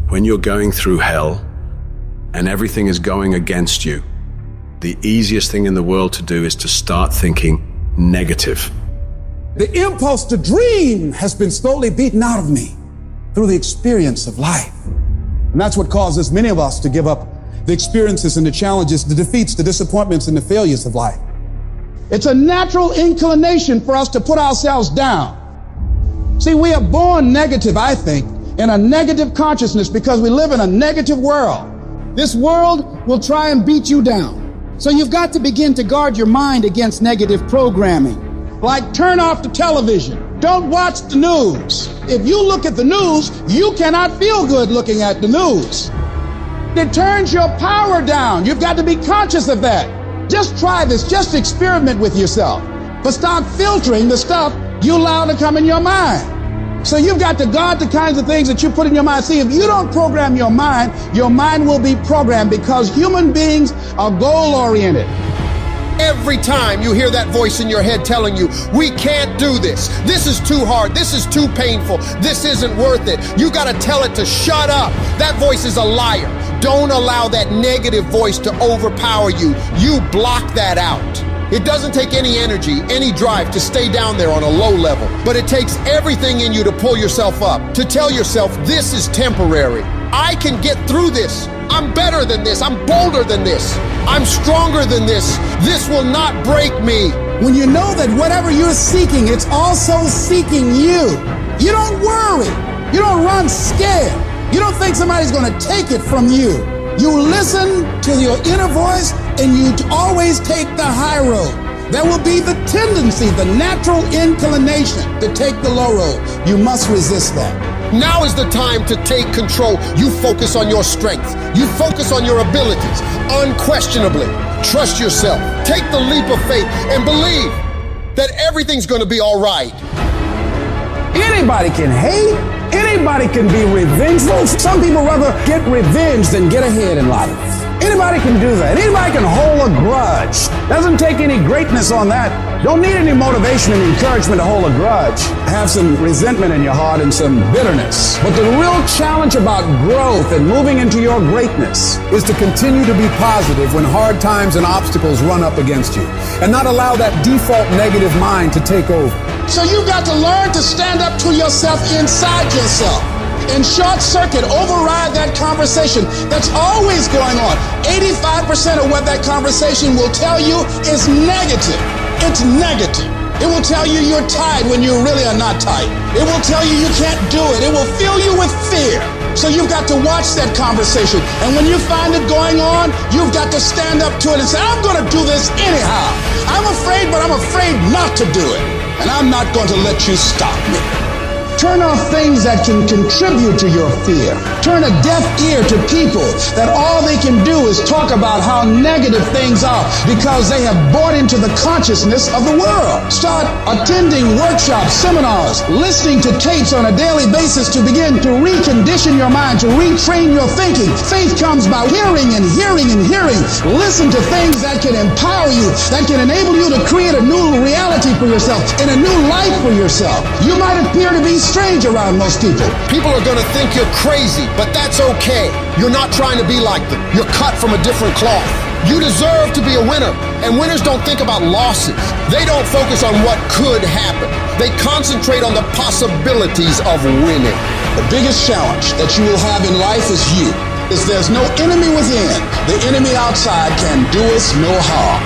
When you're going through hell and everything is going against you, the easiest thing in the world to do is to start thinking negative. The impulse to dream has been slowly beaten out of me through the experience of life. And that's what causes many of us to give up the experiences and the challenges, the defeats, the disappointments, and the failures of life. It's a natural inclination for us to put ourselves down. See, we are born negative, I think, in a negative consciousness because we live in a negative world. This world will try and beat you down. So you've got to begin to guard your mind against negative programming. Like turn off the television. Don't watch the news. If you look at the news, you cannot feel good looking at the news. It turns your power down. You've got to be conscious of that. Just try this. Just experiment with yourself. But start filtering the stuff you allow to come in your mind. So you've got to guard the kinds of things that you put in your mind. See, if you don't program your mind will be programmed because human beings are goal-oriented. Every time you hear that voice in your head telling you, we can't do this, this is too hard, this is too painful, this isn't worth it, you got to tell it to shut up. That voice is a liar. Don't allow that negative voice to overpower you. You block that out. It doesn't take any energy, any drive to stay down there on a low level, but it takes everything in you to pull yourself up, to tell yourself this is temporary. I can get through this. I'm better than this. I'm bolder than this. I'm stronger than this. This will not break me. When you know that whatever you're seeking, it's also seeking you. You don't worry. You don't run scared. You don't think somebody's going to take it from you. You listen to your inner voice and you always take the high road. There will be the tendency, the natural inclination to take the low road. You must resist that. Now is the time to take control. You focus on your strength. You focus on your abilities. Unquestionably, trust yourself. Take the leap of faith and believe that everything's going to be all right. Anybody can hate. Anybody can be revengeful. Some people rather get revenge than get ahead in life. Anybody can do that. Anybody can hold a grudge. Doesn't take any greatness on that. Don't need any motivation and encouragement to hold a grudge. Have some resentment in your heart and some bitterness. But the real challenge about growth and moving into your greatness is to continue to be positive when hard times and obstacles run up against you, and not allow that default negative mind to take over. So you've got to learn to stand up to yourself inside yourself and short circuit, override that conversation that's always going on. 85% of what that conversation will tell you is negative. It's negative. It will tell you you're tired when you really are not tired. It will tell you you can't do it. It will fill you with fear. So you've got to watch that conversation. And when you find it going on, you've got to stand up to it and say, I'm going to do this anyhow. I'm afraid, but I'm afraid not to do it. And I'm not going to let you stop me. Turn off things that can contribute to your fear. Turn a deaf ear to people that all they can do is talk about how negative things are because they have bought into the consciousness of the world. Start attending workshops, seminars, listening to tapes on a daily basis to begin to recondition your mind, to retrain your thinking. Faith comes by hearing and hearing and hearing. Listen to things that can empower you, that can enable you to create a new reality for yourself and a new life for yourself. You might appear to be strange around most people. People are going to think you're crazy, but that's okay. You're not trying to be like them. You're cut from a different cloth. You deserve to be a winner. And winners don't think about losses. They don't focus on what could happen. They concentrate on the possibilities of winning. The biggest challenge that you will have in life is you. Is there's no enemy within. The enemy outside can do us no harm.